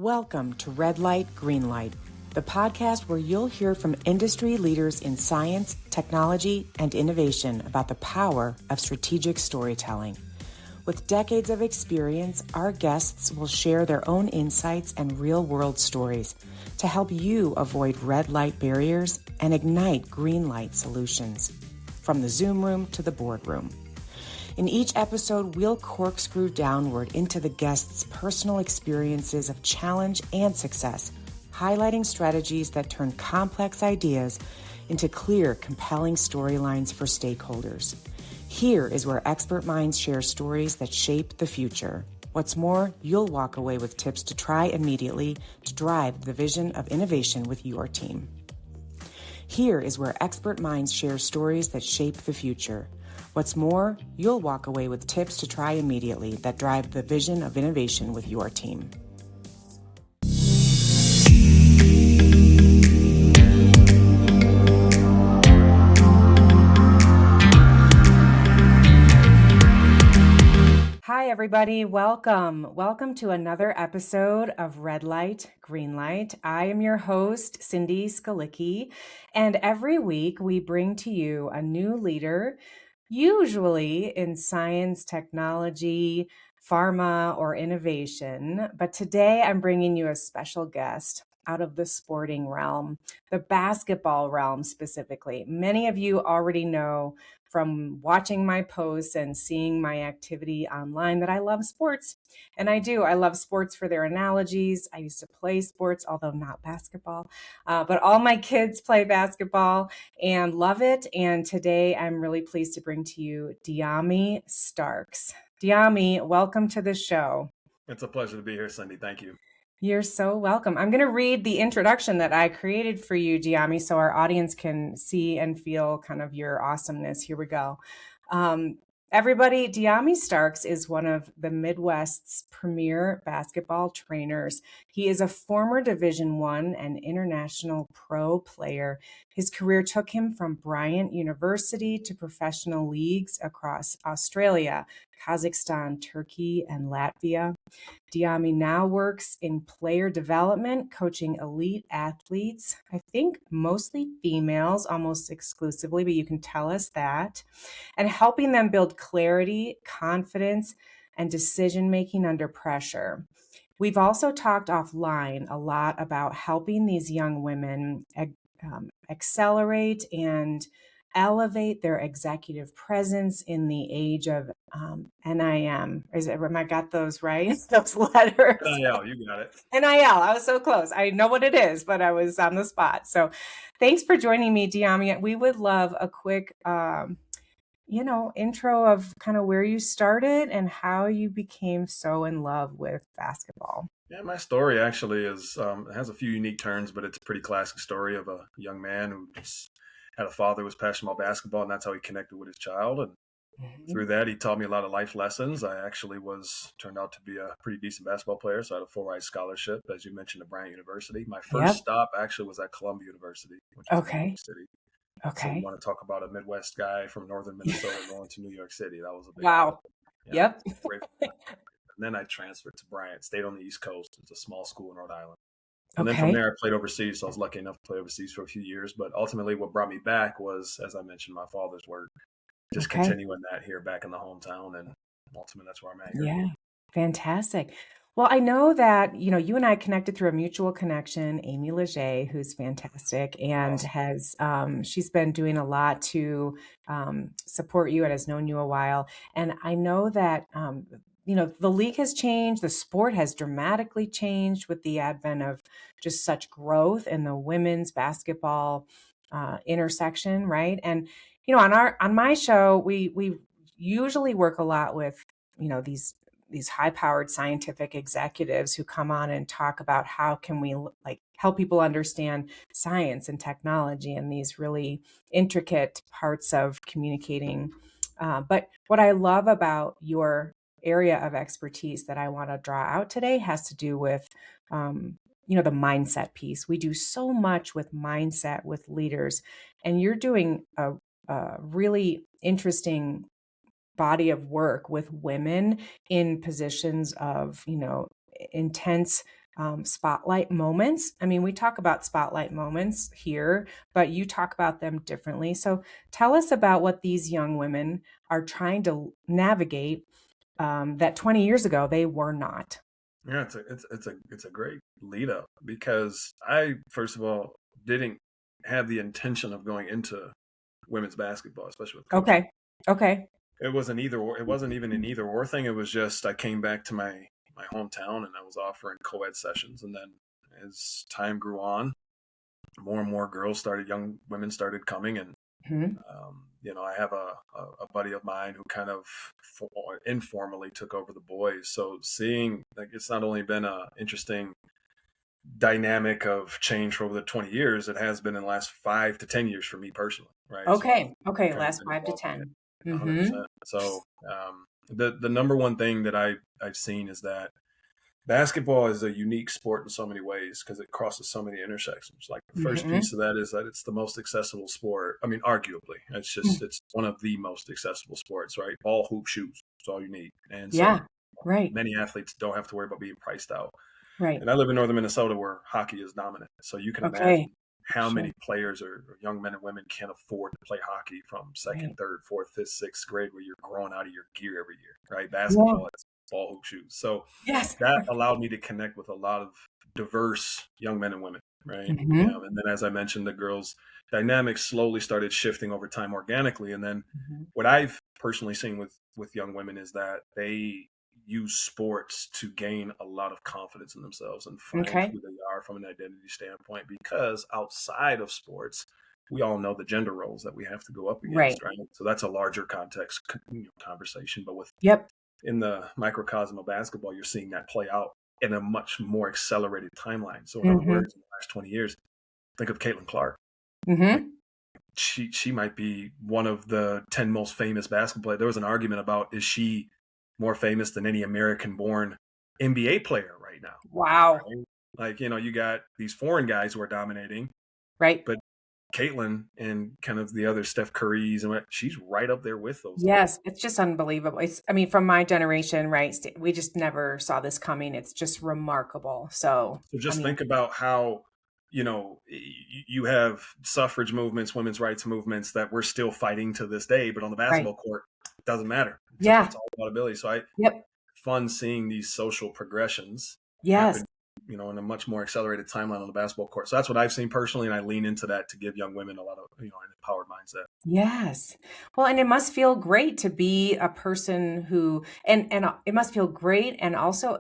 Welcome to Red Light, Green Light, the podcast where you'll hear from industry leaders in science, technology, and innovation about the power of strategic storytelling. With decades of experience, our guests will share their own insights and real-world stories to help you avoid red light barriers and ignite green light solutions, from the Zoom room to the boardroom. In each episode, we'll corkscrew downward into the guests' personal experiences of challenge and success, highlighting strategies that turn complex ideas into clear, compelling storylines for stakeholders. Here is where expert minds share stories that shape the future. What's more, you'll walk away with tips to try immediately to drive the vision of innovation with your team. Here is where expert minds share stories that shape the future. What's more, you'll walk away with tips to try immediately that drive the vision of innovation with your team. Hi, everybody. Welcome. Welcome to another episode of Red Light, Green Light. I am your host, Cindy Skalicky, and every week we bring to you a new leader, usually in science, technology, pharma, or innovation. But today I'm bringing you a special guest out of the sporting realm, the basketball realm specifically. Many of you already know from watching my posts and seeing my activity online that I love sports. And I do. I love sports for their analogies. I used to play sports, although not basketball. But all my kids play basketball and love it. And today I'm really pleased to bring to you Dyami Starks. Dyami, welcome to the show. It's a pleasure to be here, Cindy. Thank you. You're so welcome. I'm going to read the introduction that I created for you, Diami, so our audience can see and feel kind of your awesomeness. Here we go. Everybody, Dyami Starks is one of the Midwest's premier basketball trainers. He is a former Division I and international pro player. His career took him from Bryant University to professional leagues across Australia, Kazakhstan, Turkey, and Latvia. Diami now works in player development, coaching elite athletes, I think mostly females, almost exclusively, but you can tell us that, and helping them build clarity, confidence, and decision-making under pressure. We've also talked offline a lot about helping these young women accelerate and elevate their executive presence in the age of NIM. Am I got those right? Those letters. NIL, you got it. NIL. I was so close. I know what it is, but I was on the spot. So thanks for joining me, Diami. We would love a quick intro of kind of where you started and how you became so in love with basketball. Yeah, my story actually has a few unique turns, but it's a pretty classic story of a young man who just had a father who was passionate about basketball, and that's how he connected with his child. And through that, he taught me a lot of life lessons. I actually turned out to be a pretty decent basketball player, so I had a full ride scholarship, as you mentioned, to Bryant University. My first stop actually was at Columbia University, which is in New York City. Okay. So you want to talk about a Midwest guy from northern Minnesota going to New York City. That was a big wow. Yep. And then I transferred to Bryant, stayed on the East Coast. It's a small school in Rhode Island. And then from there, I played overseas. So I was lucky enough to play overseas for a few years. But ultimately, what brought me back was, as I mentioned, my father's work. Just continuing that here back in the hometown. And ultimately, that's where I'm at here. Yeah, fantastic. Well, I know that, you and I connected through a mutual connection, Amy Leger, who's fantastic and she's been doing a lot to support you and has known you a while. And I know that, the league has changed. The sport has dramatically changed with the advent of just such growth in the women's basketball intersection, right? And, on my show, we usually work a lot with, these high-powered scientific executives who come on and talk about how can we help people understand science and technology and these really intricate parts of communicating. But what I love about your area of expertise that I want to draw out today has to do with, the mindset piece. We do so much with mindset with leaders, and you're doing a really interesting body of work with women in positions of, intense spotlight moments. I mean, we talk about spotlight moments here, but you talk about them differently. So tell us about what these young women are trying to navigate that 20 years ago they were not. Yeah, it's a great lead up because I first of all didn't have the intention of going into women's basketball, especially with coaching. Okay. Okay. It wasn't either or. It wasn't even an either or thing. It was just I came back to my hometown and I was offering co-ed sessions, and then as time grew on, more and more young women started coming, and Hmm. I have a buddy of mine who kind of informally took over the boys. So seeing like it's not only been a interesting dynamic of change for over the 20 years, it has been in the last 5 to 10 years for me personally, right? So I've Okay. Okay. kind of Last been five to involved in 10. it Mm-hmm. 100%. So the number one thing that I've seen is that basketball is a unique sport in so many ways because it crosses so many intersections. Like the first Mm-hmm. piece of that is that it's the most accessible sport. I mean, arguably, it's one of the most accessible sports, right? Ball, hoop, shoes, that's all you need. And so Yeah. Right. many athletes don't have to worry about being priced out. Right. And I live in northern Minnesota where hockey is dominant. So you can Okay. imagine how Sure. many players or young men and women can afford to play hockey from second, Right. third, fourth, fifth, sixth grade where you're growing out of your gear every year, right? Yeah. Basketball is ball, hoop, shoes. So Yes. that allowed me to connect with a lot of diverse young men and women, right? Mm-hmm. And then, as I mentioned, the girls' dynamics slowly started shifting over time organically. And then, Mm-hmm. what I've personally seen with young women is that they use sports to gain a lot of confidence in themselves and find Okay. who they are from an identity standpoint. Because outside of sports, we all know the gender roles that we have to go up Right. against, right? So that's a larger context conversation. But with Yep. in the microcosm of basketball, you're seeing that play out in a much more accelerated timeline. So, in other Mm-hmm. words, in the last 20 years, think of Caitlin Clark. Like Mm-hmm. she might be one of the 10 most famous basketball players. There was an argument about is she more famous than any American-born NBA player right now? Wow. Right? Like you got these foreign guys who are dominating, Right. but Caitlin and kind of the other Steph Currys and she's right up there with those guys. Yes, it's just unbelievable. I mean, from my generation, right? We just never saw this coming. It's just remarkable. So, So I just mean, think about how you have suffrage movements, women's rights movements that we're still fighting to this day, but on the right. basketball court, it doesn't matter. Yeah. It's all about ability. So I Yep. fun seeing these social progressions Yes. happen, in a much more accelerated timeline on the basketball court. So that's what I've seen personally, and I lean into that to give young women a lot of an empowered mindset. Yes. Well, and it must feel great to be a person who, and it must feel great, and also uh,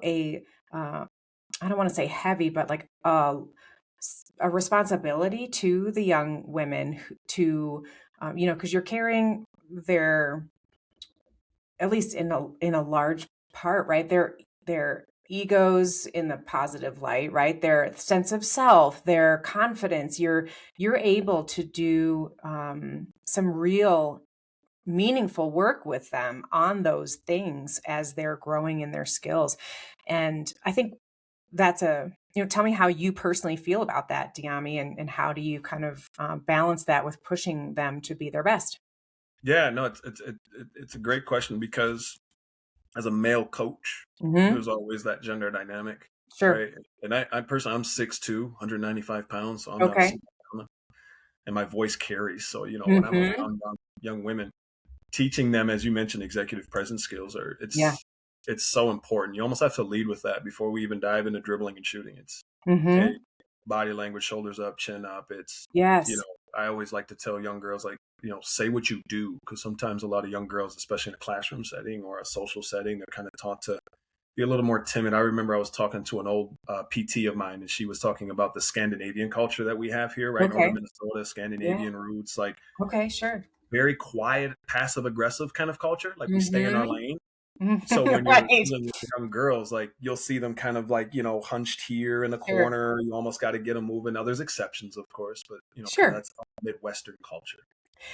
I don't want to say heavy, but like a responsibility to the young women to, because you're carrying their, at least in a large part, right? Their egos in the positive light, right? Their sense of self, their confidence. You're able to do some real meaningful work with them on those things as they're growing in their skills. And I think that's tell me how you personally feel about that, Diami, and how do you kind of balance that with pushing them to be their best? Yeah, no, it's a great question because as a male coach, Hmm. there's always that gender dynamic, Sure. right? And I personally, I'm 6'2", 195 pounds, so I'm not Okay. small, and my voice carries. So when I'm Hmm. around young women, teaching them, as you mentioned, executive presence skills Yeah. it's so important. You almost have to lead with that before we even dive into dribbling and shooting. It's okay, Hmm. body language, shoulders up, chin up. It's you know, Yes. I always like to tell young girls like, say what you do, because sometimes a lot of young girls, especially in a classroom setting or a social setting, they're kind of taught to be a little more timid. I remember I was talking to an old PT of mine, and she was talking about the Scandinavian culture that we have here, right? Northern Okay. Minnesota, Yeah. Scandinavian roots, like Okay. Sure. very quiet, passive aggressive kind of culture. Like we stay in our Hmm. lane. So when you're Right. dealing with young girls, like you'll see them kind of like, hunched here in the Sure. corner. You almost got to get them moving. Now there's exceptions, of course, but kind of Sure. that's Midwestern culture,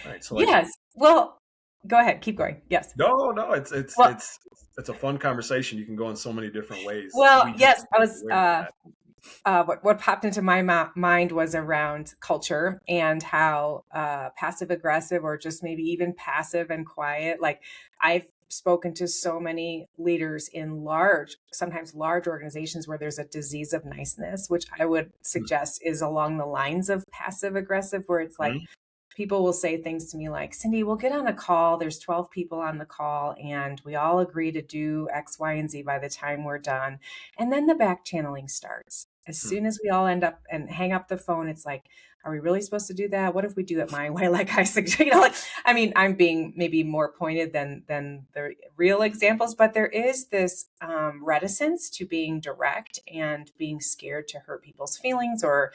right? So like, Yes. Well, go ahead. Keep going. Yes. no, Well, it's a fun conversation. You can go in so many different ways. well, We just yes. I was. aware of that. What popped into my mind was around culture and how passive aggressive, or just maybe even passive and quiet. Like I've spoken to so many leaders in sometimes large organizations where there's a disease of niceness, which I would suggest is along the lines of passive aggressive, where it's like, Mm-hmm. people will say things to me like, Cindy, we'll get on a call. There's 12 people on the call and we all agree to do X, Y, and Z by the time we're done. And then the back channeling starts. As soon as we all end up and hang up the phone, it's like, are we really supposed to do that? What if we do it my way? Like I suggest, like, I mean, I'm being maybe more pointed than the real examples, but there is this reticence to being direct and being scared to hurt people's feelings or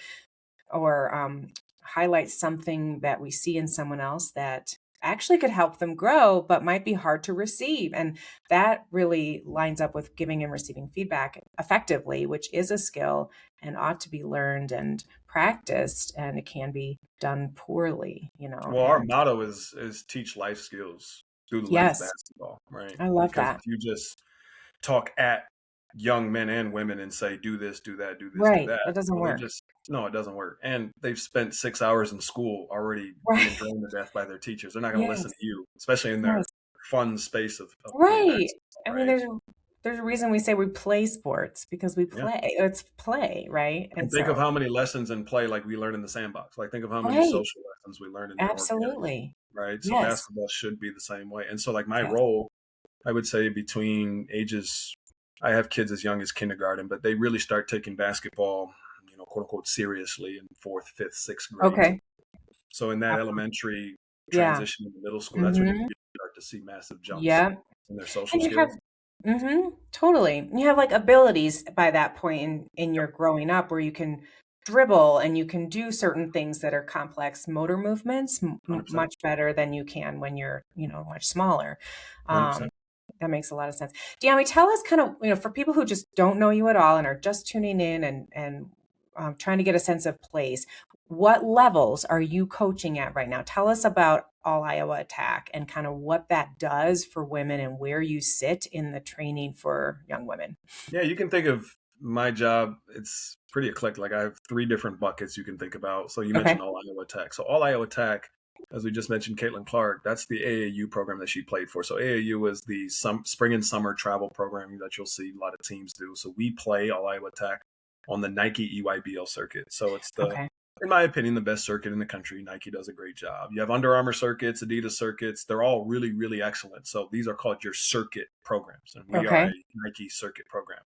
highlight something that we see in someone else that actually could help them grow, but might be hard to receive. And that really lines up with giving and receiving feedback effectively, which is a skill and ought to be learned and practiced. And it can be done poorly, Well, our and motto is teach life skills through the lens of yes, basketball, right? I love Because that. if you just talk at young men and women and say, do this, do that, do this, do Right. that, That doesn't well, they work. just, no, it doesn't work. And they've spent 6 hours in school already being Right. droned to death by their teachers. They're not going to listen Yes. to you, especially in their Yes. fun space of playing Right. basketball, I mean, right? there's a reason we say we play sports because we Yeah. play. It's play, right? And And think of so, how many lessons in play like we learn in the sandbox. Like think of how many right. social lessons we learn in there organically, Absolutely. right? So Yes. basketball should be the same way. And so like my Yes. role, I would say between ages, I have kids as young as kindergarten, but they really start taking basketball, quote unquote, seriously in fourth, fifth, sixth grade. Okay. So in that elementary Yeah. transition into middle school, that's when you Mm-hmm. really start to see massive jumps Yeah. in their social And you have, skills. totally. You have like abilities by that point in your growing up where you can dribble and you can do certain things that are complex motor movements 100%. much better than you can when you're, much smaller. Um, 100%. that makes a lot of sense. Diami, tell us kind of, for people who just don't know you at all and are just tuning in and trying to get a sense of place, what levels are you coaching at right now? Tell us about All Iowa Attack and kind of what that does for women and where you sit in the training for young women. Yeah, you can think of my job, it's pretty eclectic. Like I have 3 different buckets you can think about. So you Okay. mentioned All Iowa Attack. So All Iowa Attack, as we just mentioned, Caitlin Clark, that's the AAU program that she played for. So AAU is the spring and summer travel program that you'll see a lot of teams do. So we play All Iowa Attack on the Nike EYBL circuit. So it's Okay. in my opinion, the best circuit in the country. Nike does a great job. You have Under Armour circuits, Adidas circuits. They're all really, really excellent. So these are called your circuit programs. And we are Okay. a Nike circuit program.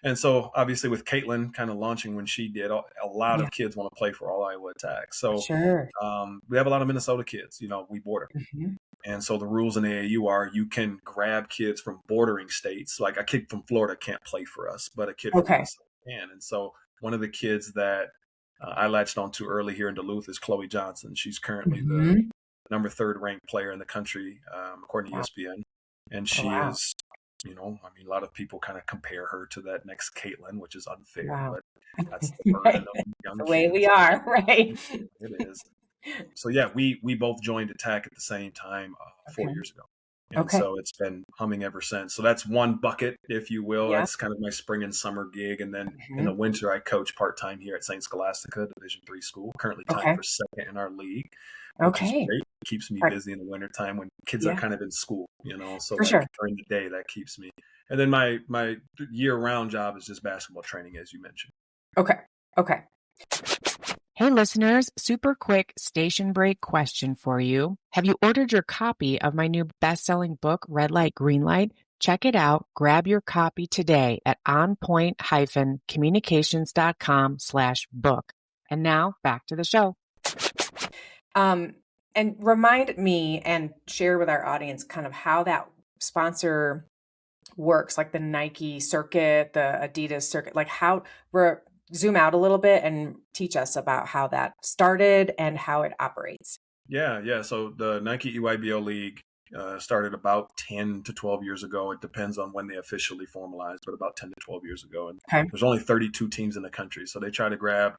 And so, obviously, with Caitlin kind of launching when she did, a lot Yeah. of kids want to play for All Iowa Attack. So, Sure. we have a lot of Minnesota kids. We border. Hmm. And so, the rules in AAU are you can grab kids from bordering states. Like a kid from Florida can't play for us, but a kid from Okay. Minnesota can. And so, one of the kids that I latched on to early here in Duluth is Chloe Johnson. She's currently the Hmm. number 3rd ranked player in the country, according to Wow. ESPN. And Oh, she wow. is a lot of people kind of compare her to that next Caitlin, which is unfair, Wow. but that's the burden Right. of That's young the way we kids. are, right? It is. So yeah, we both joined Attack at the same time 4 Okay. years ago. And Okay. so it's been humming ever since. So that's one bucket, if you will. Yeah. That's kind of my spring and summer gig. And then in the Hmm. winter, I coach part-time here at St. Scholastica, Division III school, currently tied Okay. for 2nd in our league, which is Okay. great. It keeps me Right. busy in the wintertime when kids are Yeah, kind of in school, so for like sure. during the day, that keeps me. And then my year-round job is just basketball training, as you mentioned. Okay. Okay. Hey listeners, super quick station break question for you. Have you ordered your copy of my new best-selling book, Red Light, Green Light? Check it out. Grab your copy today at onpoint-communications.com/book. And now back to the show. And remind me and share with our audience kind of how that sponsor works, like the Nike circuit, the Adidas circuit, like how we're zoom out a little bit and teach us about how that started and how it operates. Yeah. So the Nike EYBL League started about 10 to 12 years ago. It depends on when they officially formalized, but about 10 to 12 years ago. And Okay. there's only 32 teams in the country. So they try to grab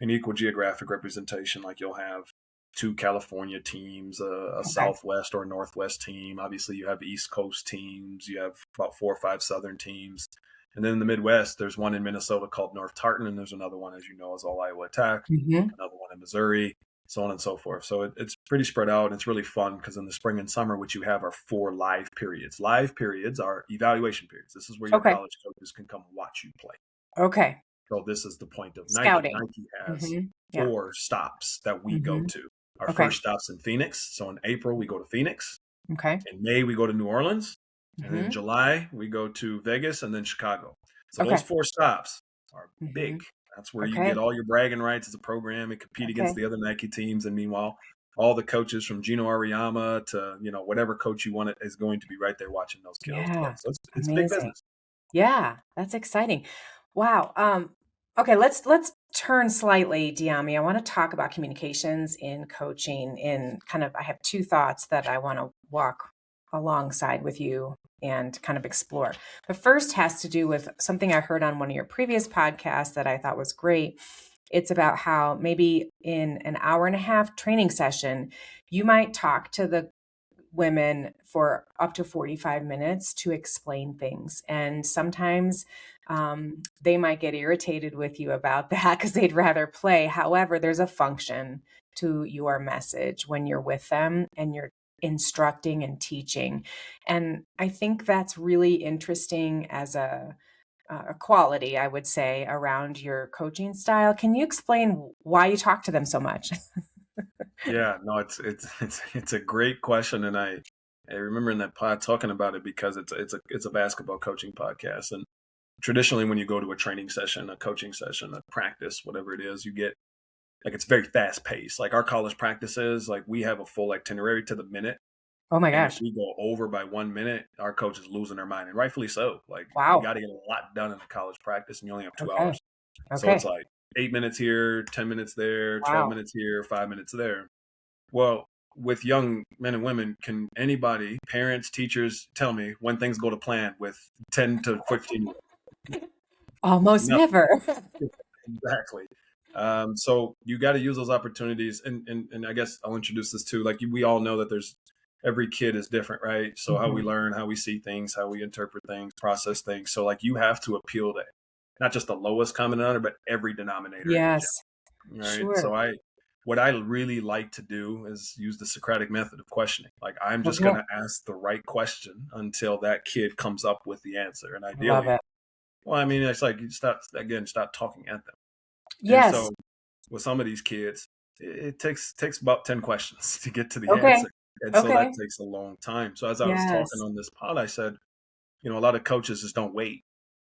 an equal geographic representation. Like you'll have 2 California teams, a Southwest or Northwest team. Obviously, you have East Coast teams. You have about 4 or 5 Southern teams. And then in the Midwest, there's one in Minnesota called North Tartan, and there's another one, as you know, is All Iowa Attack, Mm-hmm. another one in Missouri. so on and so forth. So it's pretty spread out, and it's really fun because in the spring and summer, what you have are 4 live periods. Live periods are evaluation periods. This is where your Okay. college coaches can come watch you play. Okay. So this is the point of Nike. Scouting. Nike has Mm-hmm. Yeah. 4 stops that we go to. Our Okay. first stop's in Phoenix. So in April, we go to Phoenix. Okay. In May, we go to New Orleans. And Mm-hmm. in July, we go to Vegas and then Chicago. So Okay. those 4 stops are Mm-hmm. big. That's where you Okay. get all your bragging rights as a program and compete against the other Nike teams. And meanwhile, all the coaches from Gino Auriemma to, whatever coach you want is going to be right there watching those kiddos play. Yeah. So it's big business. Yeah, that's exciting. Wow. Okay, let's turn slightly, Diami. I want to talk about communications in coaching. I have 2 thoughts that I want to walk alongside with you and kind of explore. The first has to do with something I heard on one of your previous podcasts that I thought was great. It's about how maybe in an hour and a half training session, you might talk to the women for up to 45 minutes to explain things. And sometimes they might get irritated with you about that because they'd rather play. However, there's a function to your message when you're with them and you're instructing and teaching. And I think that's really interesting as a quality, I would say, around your coaching style. Can you explain why you talk to them so much? Yeah, no, it's a great question, and I remember in that pod talking about it because it's a basketball coaching podcast, and traditionally when you go to a training session, a coaching session, a practice, whatever it is, you get it's very fast paced. Like our college practices, like we have a full itinerary to the minute. Oh my And if gosh. we go over by 1 minute, our coach is losing their mind, and rightfully so. Like Wow. you got to get a lot done in a college practice, and you only have 2 Okay. hours. So it's like 8 minutes here, 10 minutes there, 12 Wow. minutes here, 5 minutes there. Well, with young men and women, can anybody, parents, teachers, tell me when things go to plan with 10 to 15? Almost No. never. Exactly. So you got to use those opportunities. And I guess I'll introduce this too. Like we all know that every kid is different, right? So how we learn, how we see things, how we interpret things, process things. So like you have to appeal to not just the lowest common denominator, but every denominator. Yes. Right. Sure. So what I really like to do is use the Socratic method of questioning. Like I'm just going to ask the right question until that kid comes up with the answer. And ideally, Love it. well, I mean, it's like you stop talking at them. Yes. And so with some of these kids, it takes about 10 questions to get to the Okay. answer. And so that takes a long time. So as I was talking on this pod, I said, a lot of coaches just don't wait.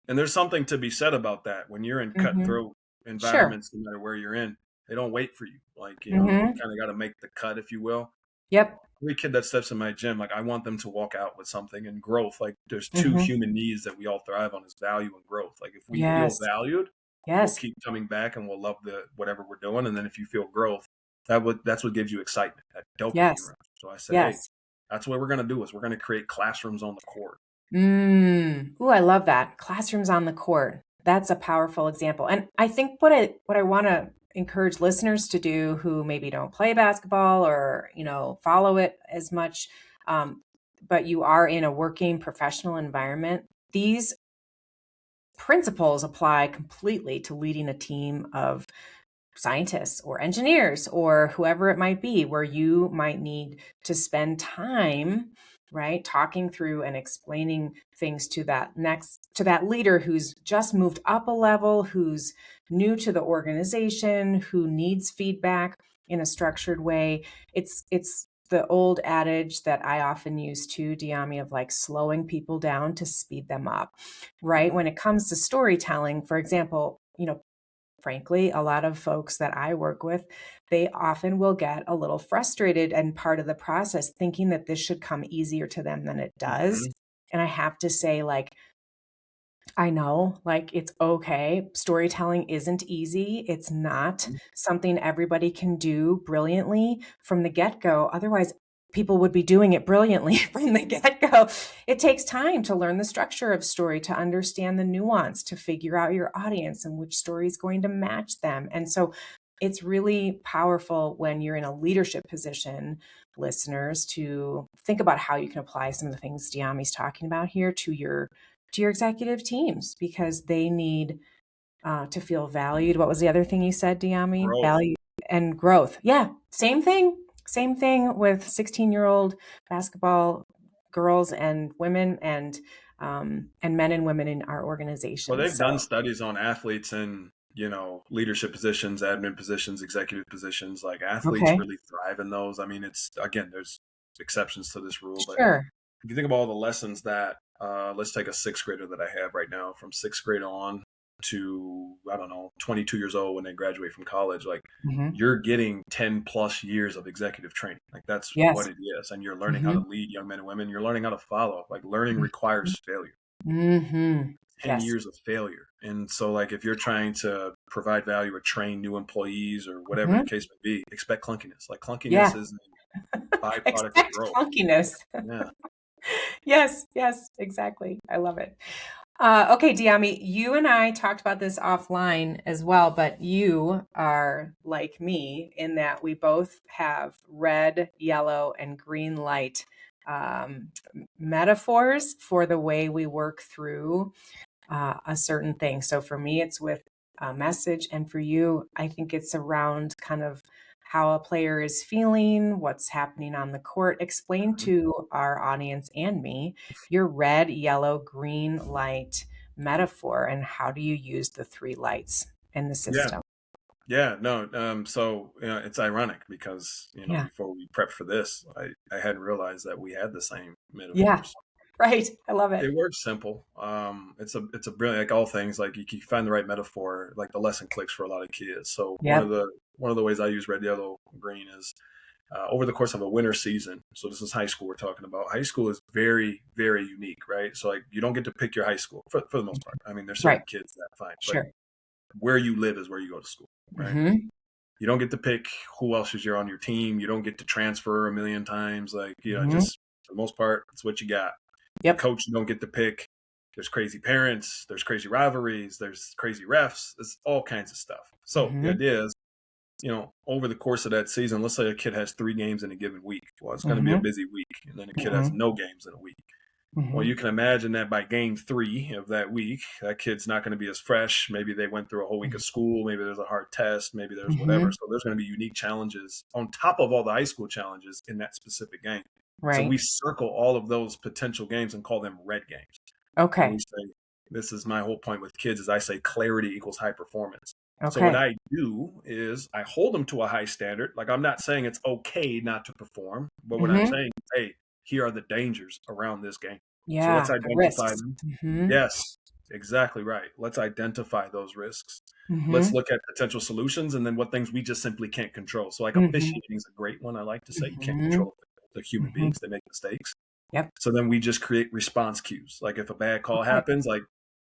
And there's something to be said about that. When you're in cutthroat environments, no matter where you're in, they don't wait for you. Like, you kind of got to make the cut, if you will. Yep. Every kid that steps in my gym, like I want them to walk out with something and growth. Like there's 2 human needs that we all thrive on is value and growth. Like if we feel valued, we'll keep coming back and we'll love whatever we're doing. And then if you feel growth, that's what gives you excitement, that dopamine rush. So I said, hey, that's what we're going to do is we're going to create classrooms on the court. Ooh, I love that. Classrooms on the court. That's a powerful example. And I think what I want to encourage listeners to do who maybe don't play basketball or, follow it as much, but you are in a working professional environment, these principles apply completely to leading a team of scientists or engineers or whoever it might be, where you might need to spend time, right, talking through and explaining things to that leader who's just moved up a level, who's new to the organization, who needs feedback in a structured way. It's the old adage that I often use too, Diami, of like slowing people down to speed them up, right? When it comes to storytelling, for example, frankly, a lot of folks that I work with, they often will get a little frustrated and part of the process thinking that this should come easier to them than it does. And I have to say, like, I know, like, it's okay. Storytelling isn't easy. It's not something everybody can do brilliantly from the get-go. Otherwise, people would be doing it brilliantly from the get-go. It takes time to learn the structure of story, to understand the nuance, to figure out your audience and which story is going to match them. And so it's really powerful when you're in a leadership position, listeners, to think about how you can apply some of the things Diami's talking about here to your executive teams, because they need to feel valued. What was the other thing you said, Diami? Growth. Value and growth. Yeah, same thing. Same thing with 16-year-old basketball girls and women and men and women in our Well, organization. they've So done studies on athletes in, leadership positions, admin positions, executive positions. Like athletes okay, really thrive in those. I mean, it's again, there's exceptions to this rule, but sure. if you think about all the lessons that, let's take a sixth grader that I have right now, from sixth grade on to, I don't know, 22 years old when they graduate from college, like Hmm. you're getting 10 plus years of executive training. Like that's what Yes. it is. And you're learning how to Hmm. lead young men and women. You're learning how to follow. Like learning requires failure. Hmm. 10 Yes. years of failure. And so like if you're trying to provide value or train new employees or whatever the Hmm. case may be, expect clunkiness. Like clunkiness Yeah. is a byproduct of Expect growth. clunkiness. Yeah. Yes, yes, exactly. I love it. Okay, Diami, you and I talked about this offline as well, but you are like me in that we both have red, yellow, and green light um, metaphors for the way we work through a certain thing. So for me, it's with a message. And for you, I think it's around kind of how a player is feeling, what's happening on the court. Explain Mhm. to our audience and me your red, yellow, green light metaphor and how do you use the three lights in the Yeah. system? Yeah, no. So it's ironic because Yeah. before we prepped for this, I hadn't realized that we had the same Yeah. metaphors. Right. I love it. It works simple. It's a brilliant, like all things, like you find the right metaphor, like the lesson clicks for a lot of kids. So Yep. one of the ways I use red, yellow, green is over the course of a winter season. So this is high school we're talking about. High school is very, very unique, right? So like you don't get to pick your high school for the most part. I mean, there's Right. certain kids that fine, but Sure. where you live is where you go to school, right? Hmm. You don't get to pick who else is on your team. You don't get to transfer a million times. Like, Hmm. just for the most part, it's what you got. The Yep. coach you don't get to pick. There's crazy parents. There's crazy rivalries. There's crazy refs. There's all kinds of stuff. So the Hmm. idea is, over the course of that season, let's say a kid has 3 games in a given week. Well, it's going to be a Hmm. busy week. And then a kid has Hmm. no games in a week. Well, Hmm. you can imagine that by game 3 of that week, that kid's not going to be as fresh. Maybe they went through a whole week of school. Maybe there's a hard test. Maybe there's whatever. Hmm. So there's going to be unique challenges on top of all the high school challenges in that specific game. So we Right. circle all of those potential games and call them red games. And we Okay. say, this is my whole point with kids is I say clarity equals high performance. So what Okay. I do is I hold them to a high standard. Like I'm not saying it's okay not to perform, but what I'm Hmm. saying is, hey, here are the dangers around this game. So let's Yeah. The identify risks. them. Hmm. Yes, exactly right. Let's identify those risks. Let's Hmm. look at potential solutions and then what things we just simply can't control. So like Hmm. officiating is a great one. I like to say you can't Hmm. control the human Hmm. beings. They make mistakes. Yep. So then we just create response cues. Like if a bad call Okay. happens, like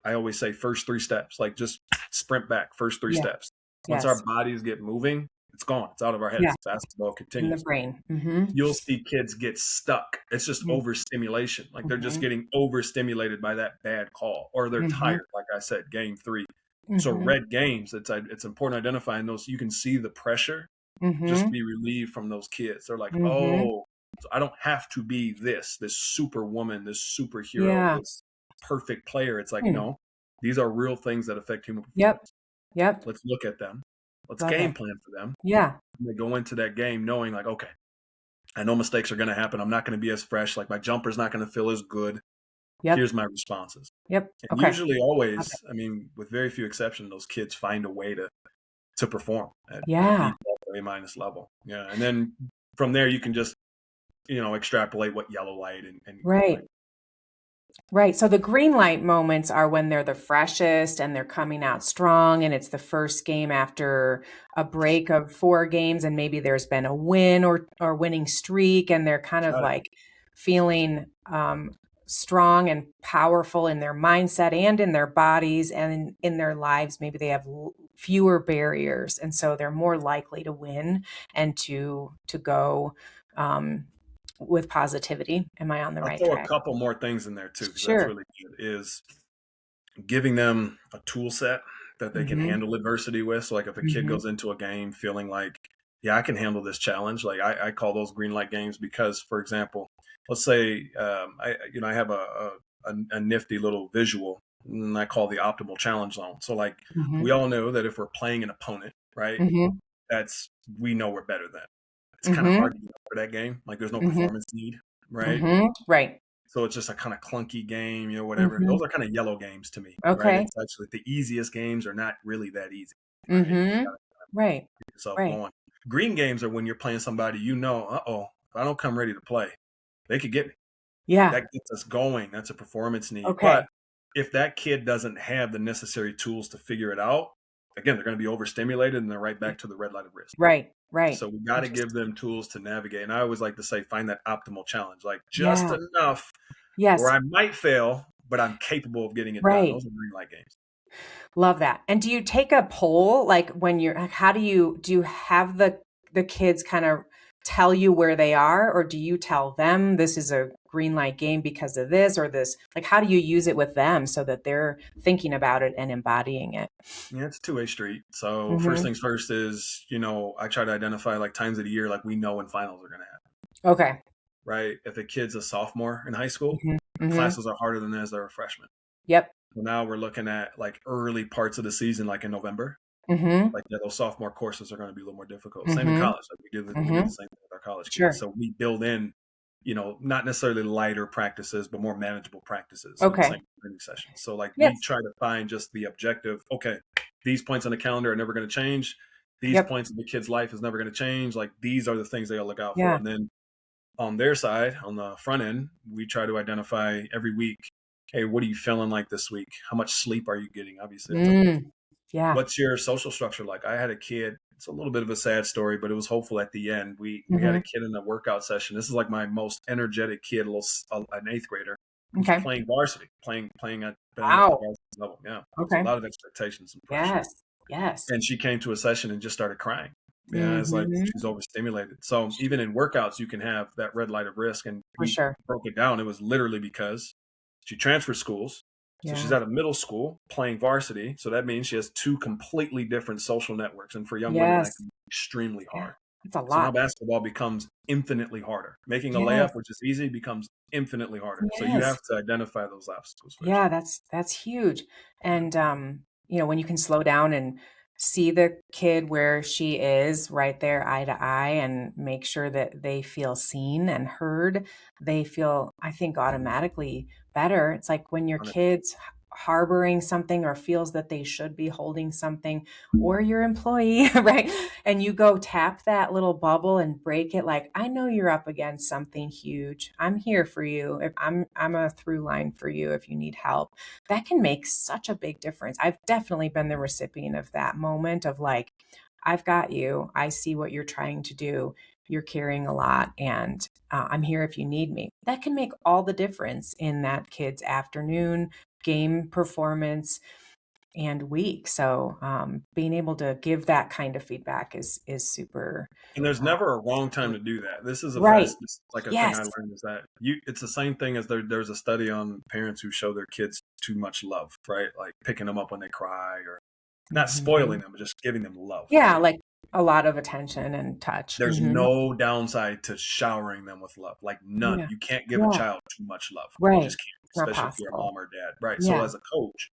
I always say first 3 steps, like just sprint back first three Yeah. steps. Once our Yes. bodies get moving, it's gone. It's out of our Yeah. heads. Basketball In the continues. brain. Hmm. You'll see kids get stuck. It's just overstimulation. Like they're just Hmm. getting overstimulated by that bad call, or they're Hmm. tired. Like I said, game 3. So Hmm. red games, it's important identifying those. You can see the pressure just Hmm. be relieved from those kids. They're like, Hmm. oh, so I don't have to be this superwoman, this superhero, Yeah. this perfect player. It's like, Hmm. no, these are real things that affect human Yep. performance. Yep. Let's look at them. Let's Love game it. plan for them. Yeah. And they go into that game knowing like, okay, I know mistakes are going to happen. I'm not going to be as fresh. Like my jumper's not going to feel as good. Yep. Here's my responses. Yep. And Okay. usually Love always, it. I mean, with very few exceptions, those kids find a way to perform at Yeah. B A minus level. Yeah. And then from there you can just, extrapolate what yellow light and green light. Right. Right. So the green light moments are when they're the freshest and they're coming out strong, and it's the first game after a break of 4 games, and maybe there's been a win or winning streak, and they're kind of Got it. like feeling strong and powerful in their mindset and in their bodies and in their lives. Maybe they have fewer barriers, and so they're more likely to win and to go with positivity. Am I on the I'll right throw a track? couple more things in there too, because that's Sure. really good, is giving them a tool set that they can Hmm. handle adversity with. So like if a kid Hmm. goes into a game feeling like, yeah, I can handle this challenge. Like I call those green light games because, for example, let's say I have a nifty little visual and I call the optimal challenge zone. So like Hmm. we all know that if we're playing an opponent, right? Hmm. we know we're better than. It's kind of hard to get over that game. Like there's no performance need, right? Right. So it's just a kind of clunky game, whatever. Those are kind of yellow games to me, right? Okay. It's actually the easiest games are not really that easy, right? You gotta Right. get yourself Right. going. Green games are when you're playing somebody, if I don't come ready to play, they could get me. Yeah. That gets us going. That's a performance need. Okay. But if that kid doesn't have the necessary tools to figure it out, again, they're going to be overstimulated and they're right back to the red light of risk. Right. So we got to give them tools to navigate. And I always like to say, find that optimal challenge, like just enough where I might fail, but I'm capable of getting it done. Those are green light games. Love that. And do you take a poll, like when you're, how do you have the kids kind of tell you where they are, or do you tell them this is a green light game because of this or this? Like, how do you use it with them so that they're thinking about it and embodying it? Yeah, it's a two-way street. So first things first is, I try to identify like times of the year, like we know when finals are going to happen. Okay. Right. If a kid's a sophomore in high school, classes are harder than as they're a freshman. Yep. So now we're looking at like early parts of the season, like in November. Like those sophomore courses are going to be a little more difficult. Same in college. Like we do the same thing with our college kids. So we build in, not necessarily lighter practices, but more manageable practices. Okay. In the same training session. So like we try to find just the objective. Okay, these points on the calendar are never going to change. These points in the kid's life is never going to change. Like these are the things they gotta look out for. And then on their side, on the front end, we try to identify every week, hey, what are you feeling like this week? How much sleep are you getting? Obviously. What's your social structure like? I had a kid, it's a little bit of a sad story, but it was hopeful at the end. We had a kid in a workout session. This is like my most energetic kid, an 8th grader, who's playing varsity, playing at the varsity level. Yeah. Okay. A lot of expectations and pressure. Yes. And she came to a session and just started crying. Yeah, it's like she's overstimulated. So even in workouts, you can have that red light of risk. And we broke it down. It was literally because she transferred schools. So she's at a middle school playing varsity. So that means she has 2 completely different social networks. And for young women, that can be extremely hard. It's a lot. So now basketball becomes infinitely harder. Making a layup, which is easy, becomes infinitely harder. So you have to identify those obstacles first. Yeah, that's huge. And, when you can slow down and see the kid where she is right there eye to eye and make sure that they feel seen and heard, they feel, I think, automatically better. It's like when your kid's harboring something or feels that they should be holding something, or your employee, right? And you go tap that little bubble and break it. Like, I know you're up against something huge. I'm here for you. If I'm a through line for you if you need help. That can make such a big difference. I've definitely been the recipient of that moment of like, I've got you. I see what you're trying to do. You're carrying a lot, and I'm here if you need me. That can make all the difference in that kid's afternoon, game performance, and week. So being able to give that kind of feedback is super. And there's never a wrong time to do that. This is a thing I learned is that it's the same thing as there's a study on parents who show their kids too much love, right? Like picking them up when they cry or not spoiling them, but just giving them love. Yeah, right? Like a lot of attention and touch. There's no downside to showering them with love, like none. Yeah. You can't give a child too much love. Right. You just can't, especially if you're a mom or dad. Right. So as a coach,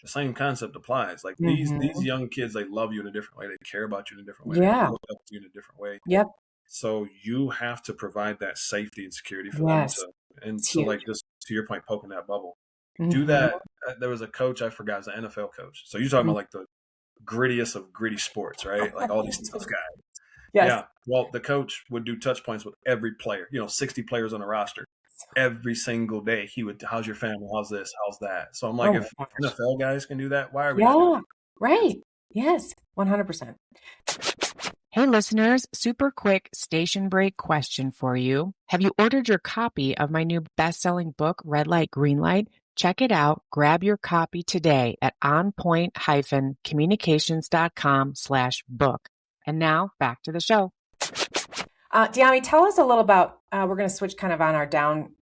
the same concept applies. Like these young kids, they love you in a different way. They care about you in a different way. They look up to you in a different way. Yep. So you have to provide that safety and security for them to. And it's so huge. Like just to your point, poking that bubble. Do that. There was a coach, I forgot, it was an NFL coach. So you're talking about like the grittiest of gritty sports, right? Like all these tough guys. Yes. Yeah. Well, the coach would do touch points with every player, 60 players on the roster. Every single day, he would, how's your family? How's this? How's that? So I'm like, if NFL guys can do that, why are we not doing it? Right. Yes. 100%. Hey listeners, super quick station break question for you. Have you ordered your copy of my new best-selling book, Red Light, Green Light? Check it out. Grab your copy today at onpoint-communications.com/book. And now back to the show. Diami, tell us a little about, we're going to switch kind of on our down,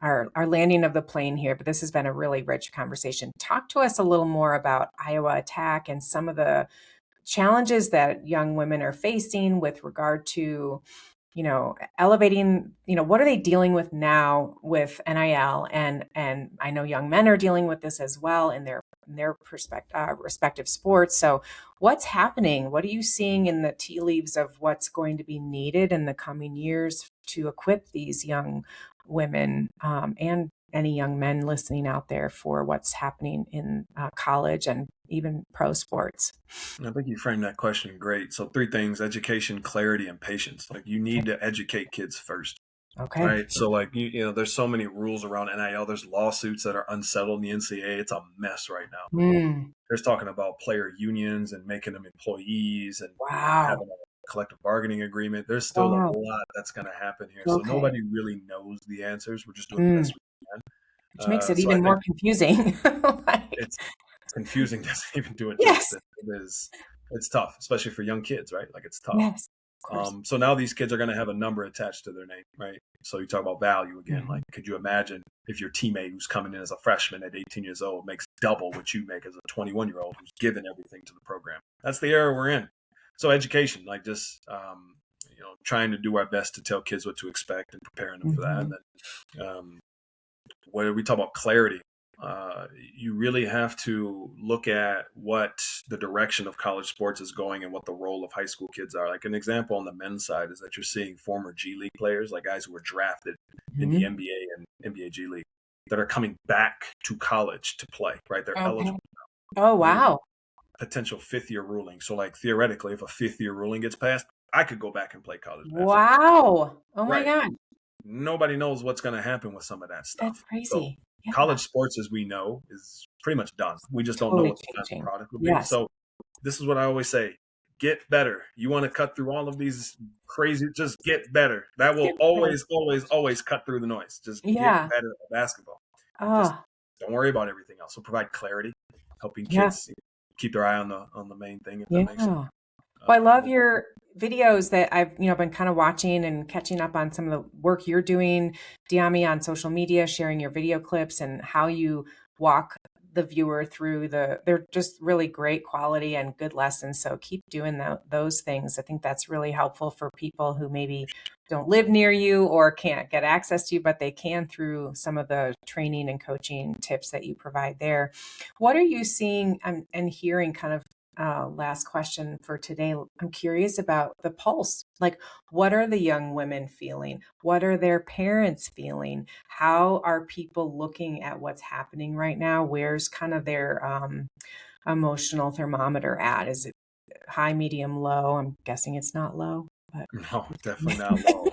our landing of the plane here, but this has been a really rich conversation. Talk to us a little more about Iowa Attack and some of the challenges that young women are facing with regard to elevating, what are they dealing with now with NIL? And I know young men are dealing with this as well in their respective sports. So what's happening? What are you seeing in the tea leaves of what's going to be needed in the coming years to equip these young women and any young men listening out there for what's happening in college and even pro sports? I think you framed that question great. So 3 things: education, clarity, and patience. Like, you need to educate kids first. Okay. Right. So like, there's so many rules around NIL. There's lawsuits that are unsettled in the NCAA. It's a mess right now. There's talking about player unions and making them employees and Wow. having a collective bargaining agreement. There's still Wow. a lot that's going to happen here. Okay. So nobody really knows the answers. We're just doing the best we can. Which makes it So even more confusing. it's confusing. Doesn't even do it Yes. justice. It's tough, especially for young kids, right? Like, it's tough. Yes. Of course. So now these kids are going to have a number attached to their name, right? So you talk about value again. Like, could you imagine if your teammate who's coming in as a freshman at 18 years old makes double what you make as a 21-year-old who's given everything to the program? That's the era we're in. So education, like, just trying to do our best to tell kids what to expect and preparing them for that. And then when we talk about clarity, you really have to look at what the direction of college sports is going and what the role of high school kids are. Like, an example on the men's side is that you're seeing former G League players, like guys who were drafted in the NBA and NBA G League, that are coming back to college to play, right? They're eligible now. Oh, wow. Potential 5th-year ruling. So, like, theoretically, if a 5th-year ruling gets passed, I could go back and play college basketball. Wow. Oh my God. Nobody knows what's going to happen with some of that stuff. That's crazy. So, college sports, as we know, is pretty much done. We just don't know what the final product will be. Yes. So this is what I always say: get better. You want to cut through all of these crazy, just get better. That will always cut through the noise. Just get better at basketball. Just don't worry about everything else. So provide clarity, helping kids keep their eye on the main thing, if that makes sense. Well, I love your videos that I've been kind of watching and catching up on some of the work you're doing, Diami, on social media, sharing your video clips and how you walk the viewer through they're just really great quality and good lessons. So keep doing those things. I think that's really helpful for people who maybe don't live near you or can't get access to you, but they can through some of the training and coaching tips that you provide there. What are you seeing and hearing, kind of last question for today? I'm curious about the pulse. Like, what are the young women feeling? What are their parents feeling? How are people looking at what's happening right now? Where's kind of their emotional thermometer at? Is it high, medium, low? I'm guessing it's not low. But... No, definitely not low.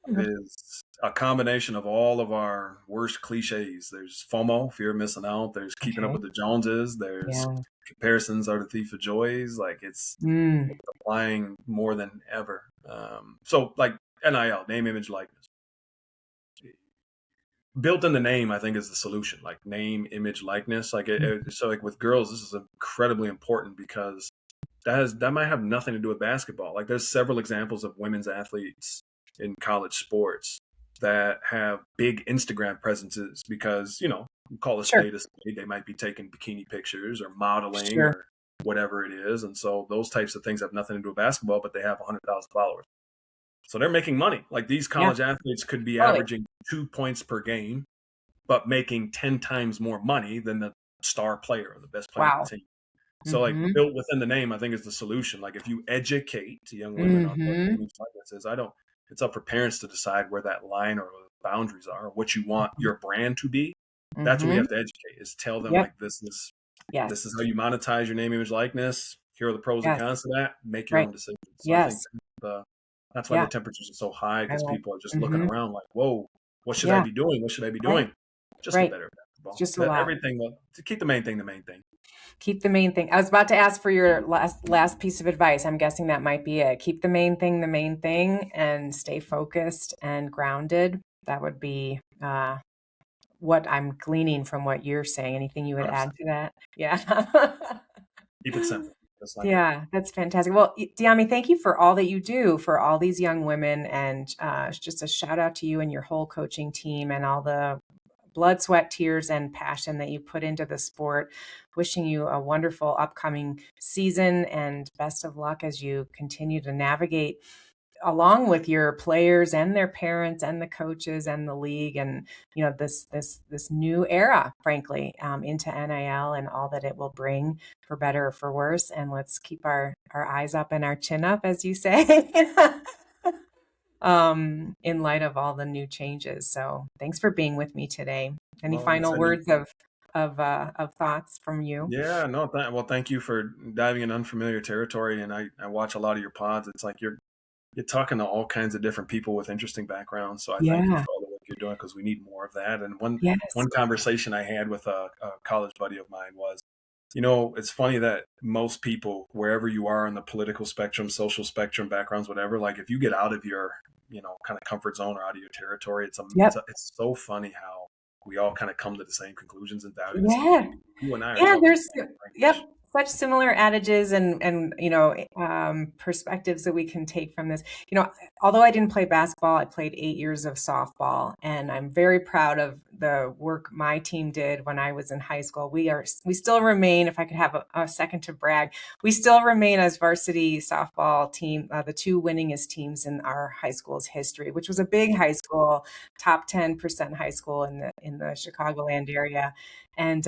It is a combination of all of our worst cliches. There's FOMO, fear of missing out. There's keeping up with the Joneses. There's comparisons are the thief of joys. Like, it's applying more than ever. So, like, NIL, name, image, likeness. Built in the name, I think, is the solution. Like, name, image, likeness. Like, so like with girls, this is incredibly important because that might have nothing to do with basketball. Like, there's several examples of women's athletes in college sports that have big Instagram presences because, we call a spade a spade. They might be taking bikini pictures or modeling or whatever it is. And so those types of things have nothing to do with basketball, but they have 100,000 followers. So they're making money. Like, these college athletes could be averaging 2 points per game, but making 10 times more money than the star player or the best player on the team. So, like, built within the name, I think, is the solution. Like, if you educate young women on what image likeness is, it's up for parents to decide where that line or boundaries are, what you want your brand to be. That's what we have to educate, is tell them, like, this is how you monetize your name, image, likeness. Here are the pros and cons to that. Make your own decisions. So I think that's why the temperatures are so high, because people are just looking around like, whoa, what should I be doing? What should I be doing? Just get better at basketball. Just a lot. Everything, to keep the main thing the main thing. Keep the main thing. I was about to ask for your last piece of advice. I'm guessing that might be it. Keep the main thing, and stay focused and grounded. That would be what I'm gleaning from what you're saying. Anything you would add to that? Yeah. Keep it simple. That's fantastic. Well, Diami, thank you for all that you do for all these young women, and just a shout out to you and your whole coaching team and all the blood, sweat, tears, and passion that you put into the sport. Wishing you a wonderful upcoming season and best of luck as you continue to navigate along with your players and their parents and the coaches and the league, and this new era, frankly, into NIL and all that it will bring, for better or for worse. And let's keep our eyes up and our chin up, as you say. In light of all the new changes. So thanks for being with me today. Any final words of thoughts from you? Yeah, no, thank you for diving in unfamiliar territory. And I watch a lot of your pods. It's like you're talking to all kinds of different people with interesting backgrounds. So I thank you for all the work you're doing, because we need more of that. And one conversation I had with a college buddy of mine was, it's funny that most people, wherever you are in the political spectrum, social spectrum, backgrounds, whatever, like if you get out of your, kind of comfort zone or out of your territory, it's so funny how we all kind of come to the same conclusions and value. Yeah. You and I are There's, such similar adages and perspectives that we can take from this. Although I didn't play basketball, I played 8 years of softball, and I'm very proud of the work my team did when I was in high school. We still remain, if I could have a second to brag, we still remain as varsity softball team, the 2 winningest teams in our high school's history, which was a big high school, top 10% high school in the Chicagoland area. And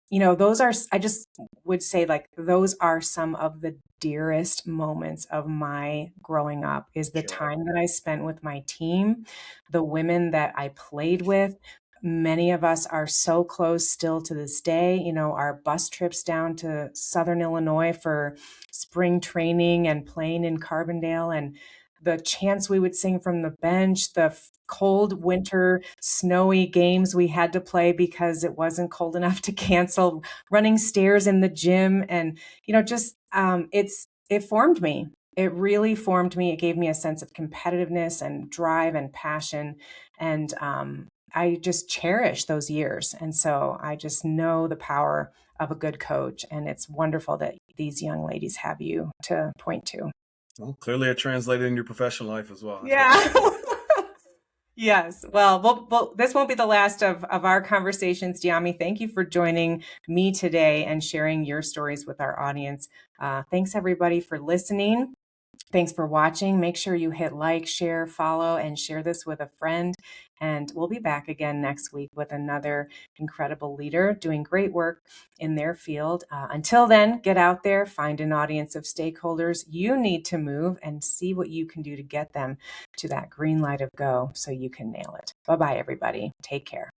those are, I just would say, like, those are some of the dearest moments of my growing up, is the time that I spent with my team, the women that I played with. Many of us are so close still to this day. Our bus trips down to Southern Illinois for spring training and playing in Carbondale, and the chants we would sing from the bench, the cold winter snowy games we had to play because it wasn't cold enough to cancel, running stairs in the gym. And it formed me. It really formed me. It gave me a sense of competitiveness and drive and passion, and I just cherish those years. And so I just know the power of a good coach, and it's wonderful that these young ladies have you to point to. Well, clearly it translated in your professional life as well. Yeah. Yes. Well, this won't be the last of our conversations. Dyami, thank you for joining me today and sharing your stories with our audience. Thanks, everybody, for listening. Thanks for watching. Make sure you hit like, share, follow, and share this with a friend. And we'll be back again next week with another incredible leader doing great work in their field. Until then, get out there, find an audience of stakeholders you need to move, and see what you can do to get them to that green light of go so you can nail it. Bye-bye, everybody. Take care.